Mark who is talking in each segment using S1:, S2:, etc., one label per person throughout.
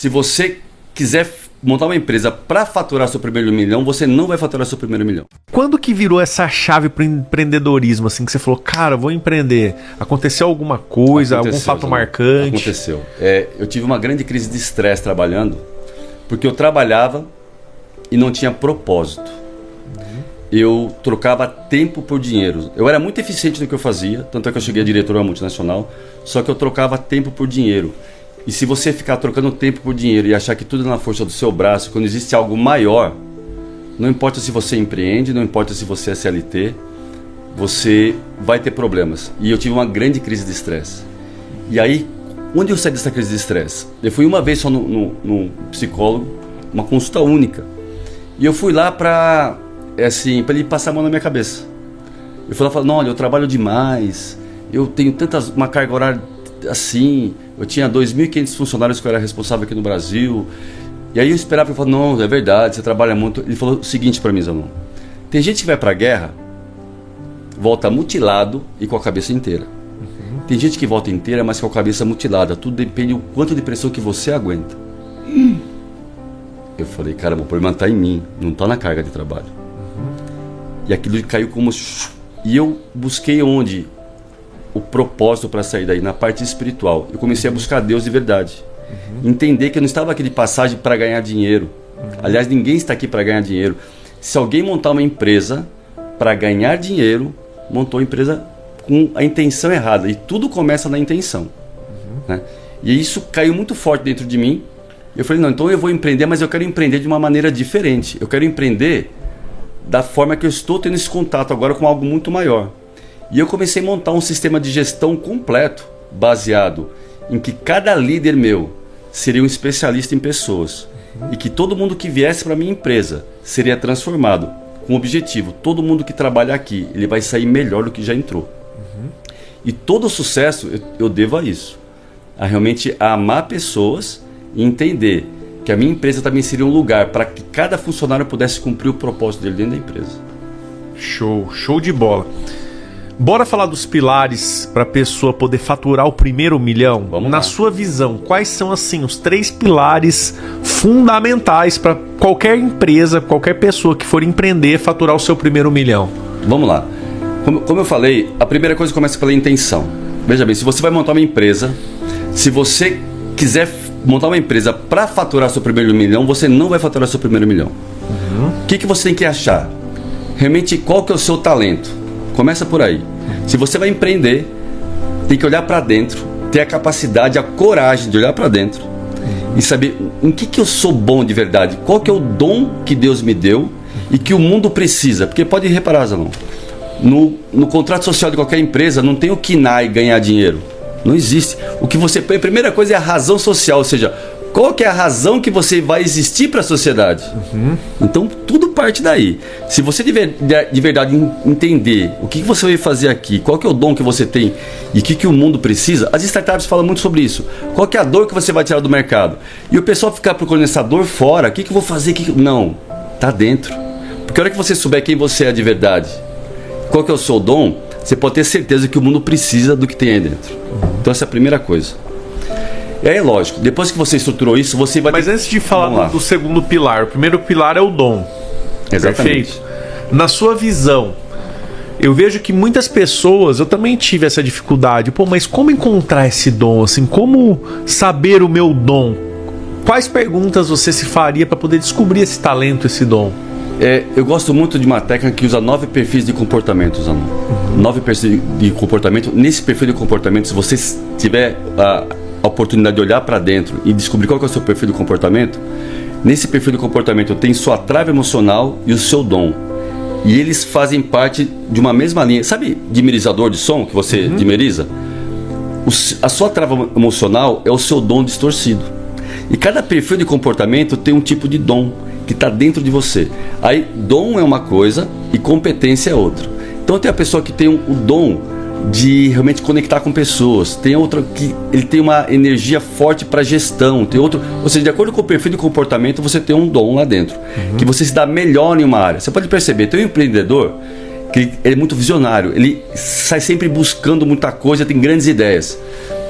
S1: se você quiser montar uma empresa para faturar seu primeiro milhão, você não vai faturar seu primeiro milhão.
S2: Quando que virou essa chave pro empreendedorismo, assim, que você falou, cara, vou empreender? Aconteceu alguma coisa, algum fato marcante?
S1: Aconteceu. Eu tive uma grande crise de estresse trabalhando, porque eu trabalhava e não tinha propósito. Eu trocava tempo por dinheiro. Eu era muito eficiente no que eu fazia, tanto é que eu cheguei a diretor de uma multinacional, só que eu trocava tempo por dinheiro. E se você ficar trocando tempo por dinheiro e achar que tudo é na força do seu braço, quando existe algo maior, não importa se você empreende, não importa se você é CLT, você vai ter problemas. E eu tive uma grande crise de estresse. E aí, onde eu saí dessa crise de estresse? Eu fui uma vez só no psicólogo, uma consulta única. E eu fui lá para ele passar a mão na minha cabeça. Eu fui lá e falei, não, olha, eu trabalho demais, eu tenho uma carga horária assim, eu tinha 2.500 funcionários que eu era responsável aqui no Brasil. E aí eu esperava, ele falou, não, é verdade, você trabalha muito. Ele falou o seguinte para mim, Zanon, tem gente que vai pra guerra, volta mutilado e com a cabeça inteira. Tem gente que volta inteira, mas com a cabeça mutilada. Tudo depende do quanto de pressão que você aguenta. Eu falei, caramba, o problema tá em mim, não tá na carga de trabalho. E aquilo caiu como... E eu busquei onde? O propósito para sair daí, na parte espiritual. Eu comecei a buscar Deus de verdade. Entender que eu não estava aqui de passagem para ganhar dinheiro. Aliás, ninguém está aqui para ganhar dinheiro. Se alguém montar uma empresa para ganhar dinheiro, montou a empresa com a intenção errada. E tudo começa na intenção. Né? E isso caiu muito forte dentro de mim. Eu falei, não, então eu vou empreender, mas eu quero empreender de uma maneira diferente. Eu quero empreender da forma que eu estou tendo esse contato agora com algo muito maior. E eu comecei a montar um sistema de gestão completo, baseado em que cada líder meu seria um especialista em pessoas. E que todo mundo que viesse para a minha empresa seria transformado com o objetivo. Todo mundo que trabalha aqui, ele vai sair melhor do que já entrou. E todo o sucesso eu devo a isso. A realmente amar pessoas e entender que a minha empresa também seria um lugar para que cada funcionário pudesse cumprir o propósito dele dentro da empresa.
S2: Show de bola. Bora falar dos pilares para a pessoa poder faturar o primeiro milhão?
S1: Vamos
S2: Na
S1: lá.
S2: sua visão, quais são assim os 3 pilares fundamentais para qualquer empresa, qualquer pessoa que for empreender faturar o seu primeiro milhão?
S1: Vamos lá. Como eu falei, a primeira coisa começa pela intenção. Veja bem, se você vai montar uma empresa, se você quiser montar uma empresa para faturar seu primeiro milhão, você não vai faturar seu primeiro milhão. O que você tem que achar? Realmente, qual que é o seu talento? Começa por aí. Se você vai empreender, tem que olhar para dentro, ter a capacidade, a coragem de olhar para dentro e saber em que eu sou bom de verdade, qual que é o dom que Deus me deu e que o mundo precisa. Porque pode reparar, Zanon, no contrato social de qualquer empresa não tem o KINAI ganhar dinheiro. Não existe. O que você... A primeira coisa é a razão social, ou seja, qual que é a razão que você vai existir para a sociedade? Então, tudo parte daí. Se você de verdade entender o que você vai fazer aqui, qual que é o dom que você tem e o que o mundo precisa, as startups falam muito sobre isso. Qual que é a dor que você vai tirar do mercado? E o pessoal ficar procurando essa dor fora, o que eu vou fazer? Não, tá dentro. Porque a hora que você souber quem você é de verdade, qual que é o seu dom, você pode ter certeza que o mundo precisa do que tem aí dentro. Então essa é a primeira coisa. E aí, lógico, depois que você estruturou isso, você vai...
S2: Mas antes de falar do segundo pilar, o primeiro pilar é o dom.
S1: Exatamente.
S2: Perfeito? Na sua visão, eu vejo que muitas pessoas, eu também tive essa dificuldade. Mas como encontrar esse dom? Assim, como saber o meu dom? Quais perguntas você se faria para poder descobrir esse talento, esse dom?
S1: Eu gosto muito de uma técnica que usa 9 perfis de comportamento, Zanon. 9 perfis de comportamento. Nesse perfil de comportamento, se você tiver a oportunidade de olhar para dentro e descobrir qual que é o seu perfil de comportamento, nesse perfil de comportamento tem sua trava emocional e o seu dom. E eles fazem parte de uma mesma linha. Sabe dimerizador de som que você dimeriza? A sua trava emocional é o seu dom distorcido. E cada perfil de comportamento tem um tipo de dom que está dentro de você. Aí, dom é uma coisa e competência é outra. Então, tem a pessoa que tem o dom de realmente conectar com pessoas. Tem outra que ele tem uma energia forte para gestão. Tem outro, ou seja, de acordo com o perfil de comportamento, você tem um dom lá dentro. Que você se dá melhor em uma área. Você pode perceber, tem um empreendedor que ele é muito visionário. Ele sai sempre buscando muita coisa, tem grandes ideias.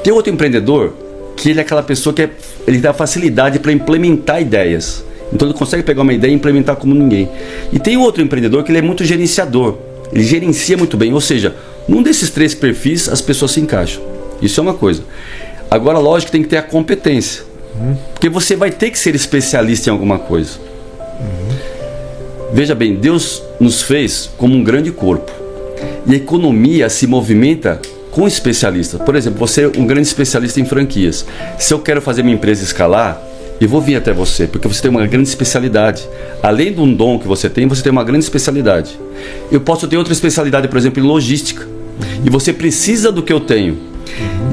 S1: Tem outro empreendedor que ele é aquela pessoa que ele dá facilidade para implementar ideias. Então ele consegue pegar uma ideia e implementar como ninguém. E tem outro empreendedor que ele é muito gerenciador. Ele gerencia muito bem, ou seja, num desses 3 perfis as pessoas se encaixam. Isso é uma coisa. Agora, lógico que tem que ter a competência. Porque você vai ter que ser especialista em alguma coisa. Veja bem, Deus nos fez como um grande corpo. E a economia se movimenta com especialistas. Por exemplo, você é um grande especialista em franquias. Se eu quero fazer minha empresa escalar, eu vou vir até você, porque você tem uma grande especialidade. Além de um dom que você tem uma grande especialidade. Eu posso ter outra especialidade, por exemplo, em logística. E você precisa do que eu tenho.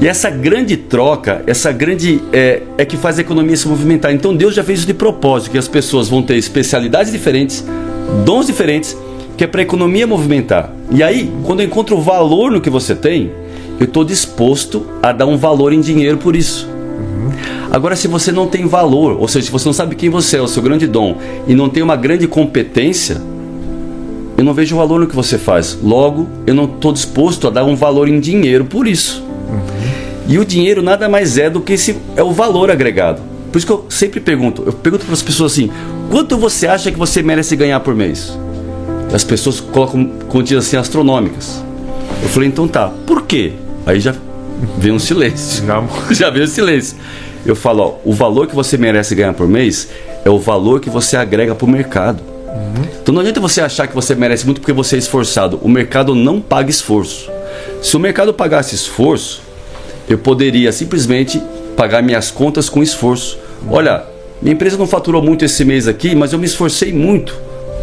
S1: E essa grande troca, é que faz a economia se movimentar. Então Deus já fez isso de propósito, que as pessoas vão ter especialidades diferentes, dons diferentes, que é para a economia movimentar. E aí, quando eu encontro valor no que você tem, eu estou disposto a dar um valor em dinheiro por isso. Agora, se você não tem valor, ou seja, se você não sabe quem você é, o seu grande dom, e não tem uma grande competência, eu não vejo valor no que você faz. Logo, eu não estou disposto a dar um valor em dinheiro por isso. E o dinheiro nada mais é do que é o valor agregado. Por isso que eu sempre pergunto para as pessoas assim: quanto você acha que você merece ganhar por mês? As pessoas colocam quantias assim astronômicas. Eu falei, então tá, por quê? Aí já veio um silêncio. Já veio um silêncio. Eu falo, ó, o valor que você merece ganhar por mês é o valor que você agrega para o mercado. Então não adianta você achar que você merece muito porque você é esforçado. O mercado não paga esforço. Se o mercado pagasse esforço, eu poderia simplesmente pagar minhas contas com esforço. Olha, minha empresa não faturou muito esse mês aqui, mas eu me esforcei muito.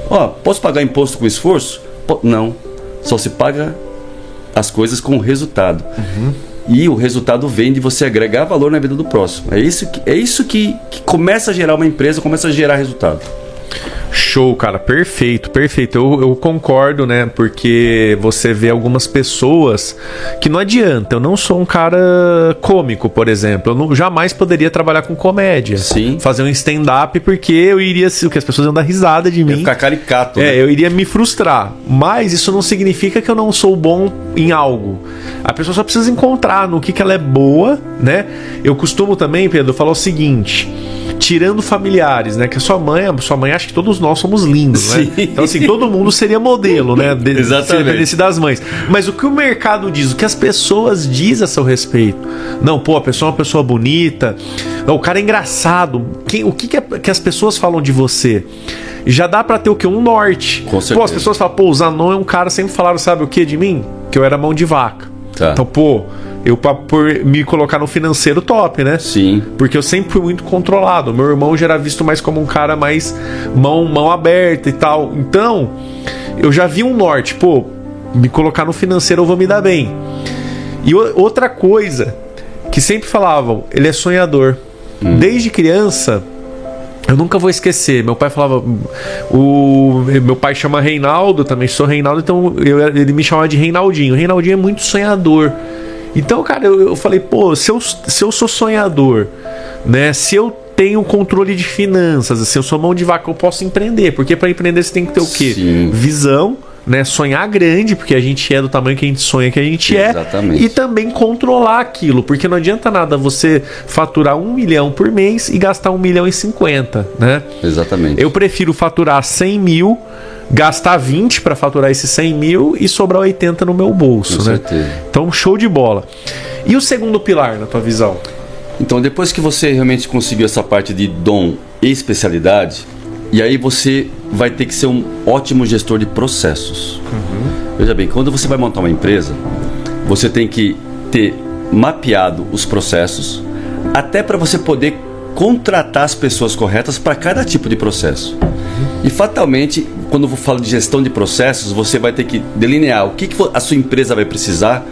S1: Ó, posso pagar imposto com esforço? Não. Só se paga as coisas com resultado. E o resultado vem de você agregar valor na vida do próximo. É isso que começa a gerar uma empresa, começa a gerar resultado.
S2: Show, cara, perfeito, perfeito. Eu concordo, né? Porque você vê algumas pessoas que não adianta. Eu não sou um cara cômico, por exemplo. Eu jamais poderia trabalhar com comédia.
S1: Sim.
S2: Fazer um stand-up, porque eu iria, o que as pessoas iam dar risada de mim.
S1: Ficar caricato. Né?
S2: Eu iria me frustrar. Mas isso não significa que eu não sou bom em algo. A pessoa só precisa encontrar no que ela é boa, né? Eu costumo também, Pedro, falar o seguinte: tirando familiares, né? Que a sua mãe acha que todos nós somos lindos, né? Então, assim, todo mundo seria modelo, né?
S1: Exatamente.
S2: Se dependesse das mães. Mas o que o mercado diz, o que as pessoas dizem a seu respeito? Não, pô, a pessoa é uma pessoa bonita. Não, o cara é engraçado. O que as pessoas falam de você? Já dá pra ter o quê? Um norte.
S1: Com certeza.
S2: Pô, as pessoas falam, pô, o Zanon é um cara, sempre falaram, sabe o que de mim? Que eu era mão de vaca.
S1: Tá.
S2: Então, pô, por me colocar no financeiro top, né?
S1: Sim.
S2: Porque eu sempre fui muito controlado. Meu irmão já era visto mais como um cara mais mão aberta e tal. Então, eu já vi um norte. Pô, me colocar no financeiro eu vou me dar bem. E outra coisa que sempre falavam, ele é sonhador. Desde criança, eu nunca vou esquecer. Meu pai falava... Meu pai chama Reinaldo, também sou Reinaldo, então ele me chamava de Reinaldinho. Reinaldinho é muito sonhador. Então, cara, eu falei, pô, se eu sou sonhador, né? Se eu tenho controle de finanças, se eu sou mão de vaca, eu posso empreender. Porque para empreender você tem que ter o quê?
S1: Sim.
S2: Visão, né? Sonhar grande, porque a gente é do tamanho que a gente sonha que a gente é.
S1: Exatamente.
S2: E também controlar aquilo, porque não adianta nada você faturar 1 milhão por mês e gastar 1,50 milhão, né?
S1: Exatamente.
S2: Eu prefiro faturar 100 mil, gastar 20 para faturar esses 100 mil e sobrar 80 no meu bolso,
S1: Com
S2: né?
S1: certeza.
S2: Então, show de bola. E o segundo pilar, na tua visão?
S1: Então, depois que você realmente conseguiu essa parte de dom e especialidade, e aí você vai ter que ser um ótimo gestor de processos. Veja bem, quando você vai montar uma empresa, você tem que ter mapeado os processos, até para você poder contratar as pessoas corretas para cada tipo de processo. E fatalmente, quando eu falo de gestão de processos, você vai ter que delinear o que a sua empresa vai precisar,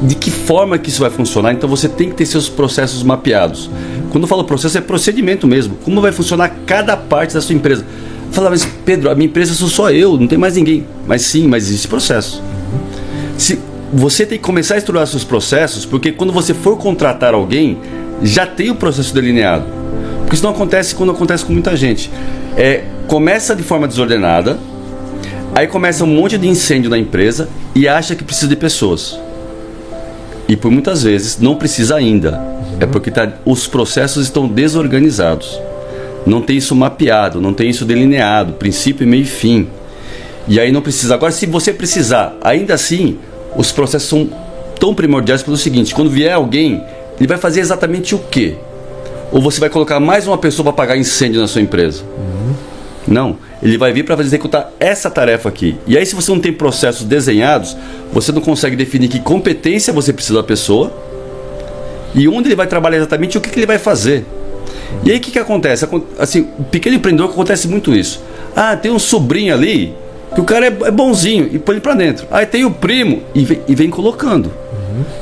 S1: de que forma que isso vai funcionar. Então você tem que ter seus processos mapeados. Quando eu falo processo, é procedimento mesmo. Como vai funcionar cada parte da sua empresa. Fala, mas Pedro, a minha empresa sou só eu, não tem mais ninguém. Mas sim, mas existe processo. Você tem que começar a estruturar seus processos, porque quando você for contratar alguém, já tem o processo delineado. Porque isso não acontece quando acontece com muita gente. Começa de forma desordenada, aí começa um monte de incêndio na empresa e acha que precisa de pessoas. E por muitas vezes não precisa ainda. É porque os processos estão desorganizados. Não tem isso mapeado, não tem isso delineado, princípio, meio e fim. E aí não precisa. Agora, se você precisar, ainda assim, os processos são tão primordiais pelo seguinte: quando vier alguém, ele vai fazer exatamente o quê? Ou você vai colocar mais uma pessoa para apagar incêndio na sua empresa? Não, ele vai vir para executar essa tarefa aqui. E aí, se você não tem processos desenhados, você não consegue definir que competência você precisa da pessoa e onde ele vai trabalhar exatamente, o que ele vai fazer. E aí o que acontece? Assim, o pequeno empreendedor, acontece muito isso. Ah, tem um sobrinho ali que o cara é bonzinho e põe ele para dentro. Aí tem o primo e vem colocando.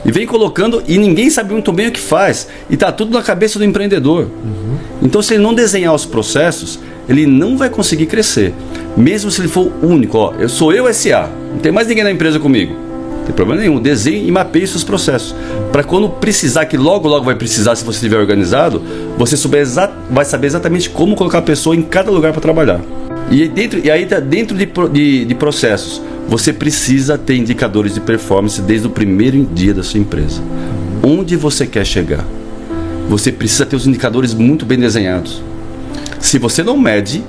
S1: E vem colocando e ninguém sabe muito bem o que faz. E tá tudo na cabeça do empreendedor. Então, se ele não desenhar os processos, ele não vai conseguir crescer. Mesmo se ele for único. Ó, eu sou eu SA, não tem mais ninguém na empresa comigo. Não tem problema nenhum. Desenhe e mapeie seus processos. Para quando precisar, que logo vai precisar, se você estiver organizado, você vai saber exatamente como colocar a pessoa em cada lugar para trabalhar. E aí dentro de processos, você precisa ter indicadores de performance desde o primeiro dia da sua empresa. Onde você quer chegar? Você precisa ter os indicadores muito bem desenhados. Se você não mede,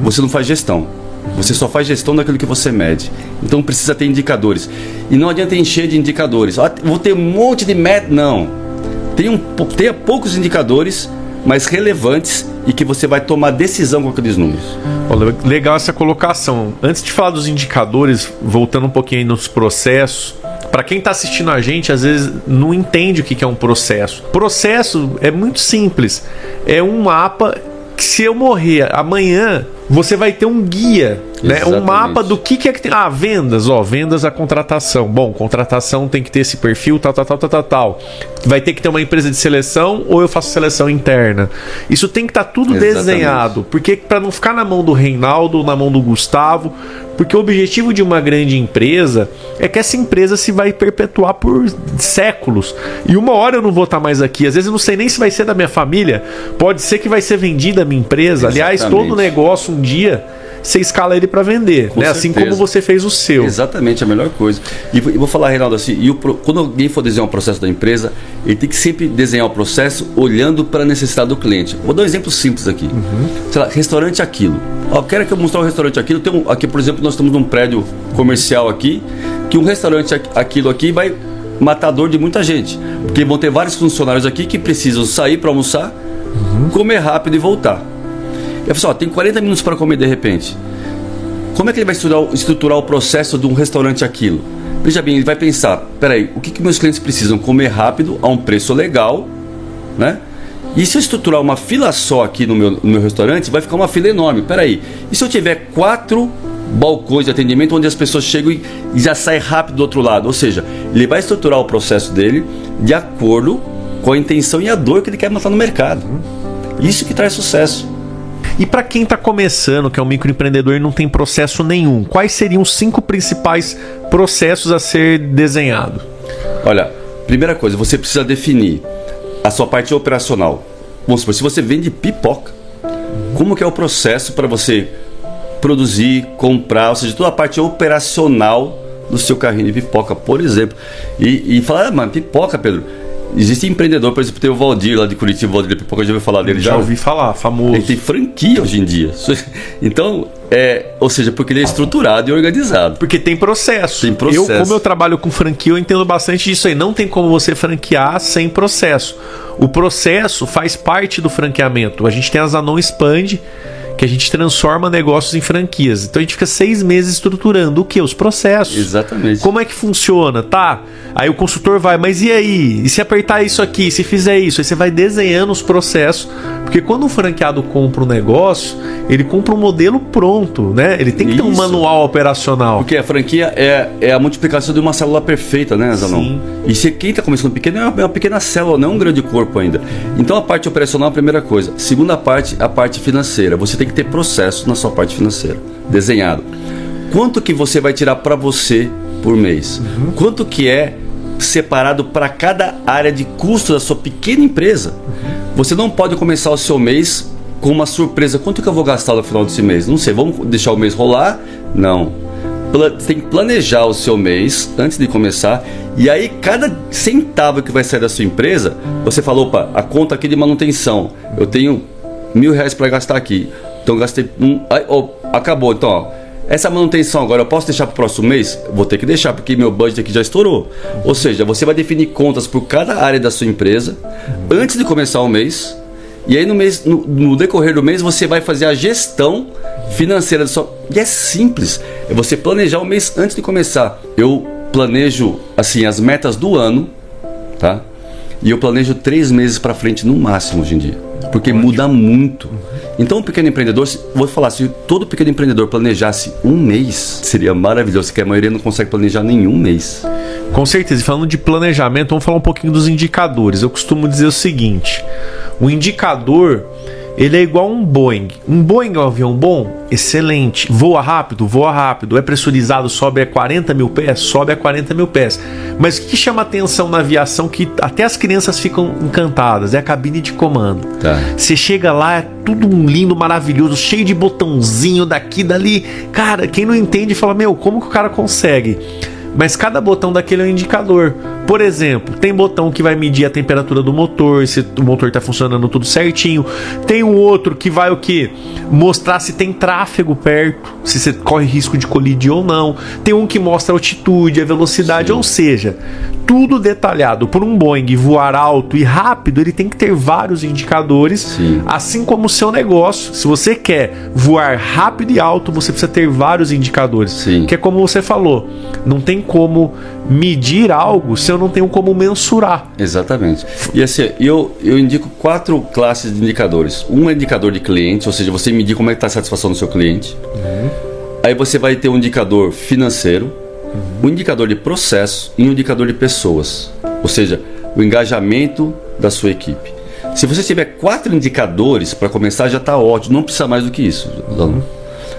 S1: você não faz gestão. Você só faz gestão daquilo que você mede. Então precisa ter indicadores. E não adianta encher de indicadores. Vou ter um monte de métodos. Não. Tenha poucos indicadores, mas relevantes, e que você vai tomar decisão com aqueles números.
S2: Legal essa colocação. Antes de falar dos indicadores, voltando um pouquinho aí nos processos, para quem está assistindo a gente, às vezes não entende o que é um processo. Processo é muito simples. É um mapa que, se eu morrer amanhã, você vai ter um guia, né? Um mapa do que é que tem. Ah, vendas, vendas a contratação. Bom, contratação tem que ter esse perfil, tal. Vai ter que ter uma empresa de seleção ou eu faço seleção interna. Isso tem que estar tudo desenhado, porque para não ficar na mão do Reinaldo, na mão do Gustavo, porque o objetivo de uma grande empresa é que essa empresa se vai perpetuar por séculos. E uma hora eu não vou estar mais aqui. Às vezes eu não sei nem se vai ser da minha família. Pode ser que vai ser vendida a minha empresa. Aliás, todo negócio um dia você escala ele para vender, né? Assim como você fez o seu.
S1: Exatamente, a melhor coisa. E vou falar, Reinaldo, assim, quando alguém for desenhar um processo da empresa, ele tem que sempre desenhar o processo olhando para a necessidade do cliente. Vou dar um exemplo simples aqui. Sei lá, restaurante Aquilo. Quero que eu mostrar um restaurante Aquilo. Aqui, por exemplo, nós estamos num prédio comercial aqui, que um restaurante Aquilo aqui vai matar a dor de muita gente. Porque vão ter vários funcionários aqui que precisam sair para almoçar, comer rápido e voltar. Eu falei, tem 40 minutos para comer de repente. Como é que ele vai estruturar o processo de um restaurante Aquilo? Veja bem, ele vai pensar, peraí, o que meus clientes precisam? Comer rápido, a um preço legal, né? E se eu estruturar uma fila só aqui no meu restaurante, vai ficar uma fila enorme. Peraí, e se eu tiver 4 balcões de atendimento onde as pessoas chegam e já saem rápido do outro lado? Ou seja, ele vai estruturar o processo dele de acordo com a intenção e a dor que ele quer matar no mercado. Isso que traz sucesso.
S2: E para quem está começando, que é um microempreendedor e não tem processo nenhum, quais seriam os 5 principais processos a ser desenhado?
S1: Olha, primeira coisa, você precisa definir a sua parte operacional. Vamos supor, se você vende pipoca, como que é o processo para você produzir, comprar, ou seja, toda a parte operacional do seu carrinho de pipoca, por exemplo. E falar, mas pipoca, Pedro... Existe empreendedor, por exemplo, tem o Valdir lá de Curitiba, o Valdir de Pipoca, já ouviu falar dele?
S2: Já ouvi falar, famoso.
S1: Ele tem franquia hoje em dia. Então, ou seja, porque ele é estruturado e organizado.
S2: Porque tem processo.
S1: Tem processo.
S2: Como eu trabalho com franquia, eu entendo bastante disso aí. Não tem como você franquear sem processo. O processo faz parte do franqueamento. A gente tem a Zanon Expand, que a gente transforma negócios em franquias. Então a gente fica 6 meses estruturando o quê? Os processos.
S1: Exatamente.
S2: Como é que funciona? Tá, aí o consultor vai, mas e aí? E se apertar isso aqui? Se fizer isso? Aí você vai desenhando os processos. Porque quando um franqueado compra um negócio, ele compra um modelo pronto, né? Ele tem que ter um manual operacional.
S1: Porque a franquia é a multiplicação de uma célula perfeita, né, Zanon?
S2: Sim.
S1: E se quem está começando pequeno é uma pequena célula, não é um grande corpo ainda. Então a parte operacional é a primeira coisa. Segunda parte, a parte financeira. Você tem que ter processo na sua parte financeira, desenhado. Quanto que você vai tirar para você por mês? Quanto que é separado para cada área de custo da sua pequena empresa? Você não pode começar o seu mês com uma surpresa. Quanto que eu vou gastar no final desse mês? Não sei, vamos deixar o mês rolar? Não. você tem que planejar o seu mês antes de começar. E aí, cada centavo que vai sair da sua empresa, você fala, opa, a conta aqui de manutenção, eu tenho R$1.000 para gastar aqui. Então, gastei acabou. Então, ó, essa manutenção agora, eu posso deixar para o próximo mês? Vou ter que deixar, porque meu budget aqui já estourou. Ou seja, você vai definir contas por cada área da sua empresa antes de começar o mês. E aí no decorrer do mês você vai fazer a gestão financeira da sua... E é simples, é você planejar o mês antes de começar. Eu planejo assim as metas do ano, tá? E eu planejo 3 meses para frente no máximo hoje em dia, porque muda muito. Então o pequeno empreendedor, vou falar, se todo pequeno empreendedor planejasse um mês, seria maravilhoso, porque a maioria não consegue planejar nenhum mês.
S2: Com certeza, e falando de planejamento, vamos falar um pouquinho dos indicadores. Eu costumo dizer o seguinte: o indicador, ele é igual a um Boeing. Um Boeing é um avião bom? Excelente. Voa rápido? Voa rápido. É pressurizado? Sobe a 40 mil pés? Sobe a 40 mil pés. Mas o que chama atenção na aviação, que até as crianças ficam encantadas, é a cabine de comando.
S1: Tá.
S2: Você chega lá, é tudo um lindo, maravilhoso, cheio de botãozinho daqui, dali. Cara, quem não entende fala, meu, como que o cara consegue? Mas cada botão daquele é um indicador. Por exemplo, tem botão que vai medir a temperatura do motor, se o motor está funcionando tudo certinho. Tem um outro que vai o quê? Mostrar se tem tráfego perto, se você corre risco de colidir ou não. Tem um que mostra a altitude, a velocidade,
S1: Sim.
S2: Ou seja, tudo detalhado. Por um Boeing voar alto e rápido, ele tem que ter vários indicadores.
S1: Sim.
S2: Assim como o seu negócio. Se você quer voar rápido e alto, você precisa ter vários indicadores.
S1: Sim.
S2: Que é como você falou, não tem como medir algo se eu não tenho como mensurar.
S1: Exatamente. E assim, eu indico 4 classes de indicadores. Um é indicador de cliente, ou seja, você medir como é que está a satisfação do seu cliente. Aí você vai ter um indicador financeiro, um indicador de processo e um indicador de pessoas. Ou seja, o engajamento da sua equipe. Se você tiver 4 indicadores para começar, já está ótimo. Não precisa mais do que isso.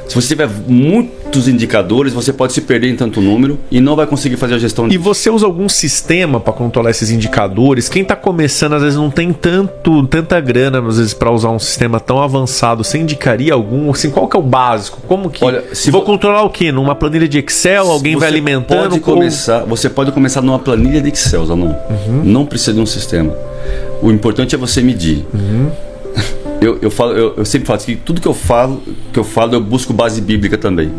S1: Se você tiver muitos indicadores, você pode se perder em tanto número e não vai conseguir fazer a gestão.
S2: E você usa algum sistema para controlar esses indicadores? Quem está começando às vezes não tem tanta grana às vezes para usar um sistema tão avançado. Você indicaria algum? Assim, qual que é o básico? Como que?
S1: Olha, se
S2: vou controlar o quê? Numa planilha de Excel? Alguém vai alimentando?
S1: Você pode começar numa planilha de Excel, Zanon. Não precisa de um sistema. O importante é você medir. Eu sempre falo que tudo que eu falo, eu busco base bíblica também.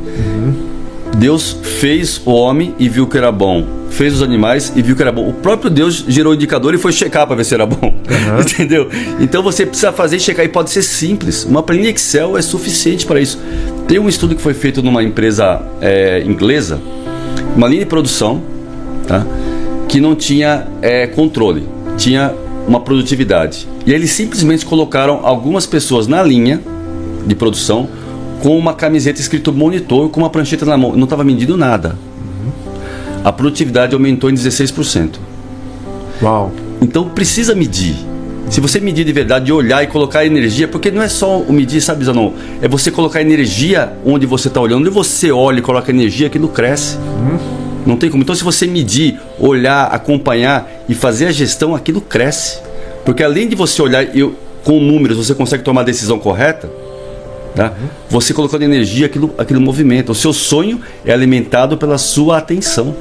S1: Deus fez o homem e viu que era bom. Fez os animais e viu que era bom. O próprio Deus gerou o indicador e foi checar para ver se era bom. Entendeu? Então você precisa fazer e checar, e pode ser simples. Uma planilha Excel é suficiente para isso. Tem um estudo que foi feito numa empresa inglesa, uma linha de produção, tá? Que não tinha controle, tinha uma produtividade. E aí eles simplesmente colocaram algumas pessoas na linha de produção com uma camiseta escrito monitor, com uma prancheta na mão. Não estava medindo nada. A produtividade aumentou em 16%.
S2: Uau.
S1: Então precisa medir. Se você medir de verdade, olhar e colocar energia, porque não é só o medir, sabe, Zanon? É você colocar energia onde você está olhando. Onde você olha e coloca energia, aquilo cresce. Não tem como. Então, se você medir, olhar, acompanhar e fazer a gestão, aquilo cresce. Porque além de você olhar com números, você consegue tomar a decisão correta, tá? Você colocando energia, aquilo movimenta. O seu sonho é alimentado pela sua atenção.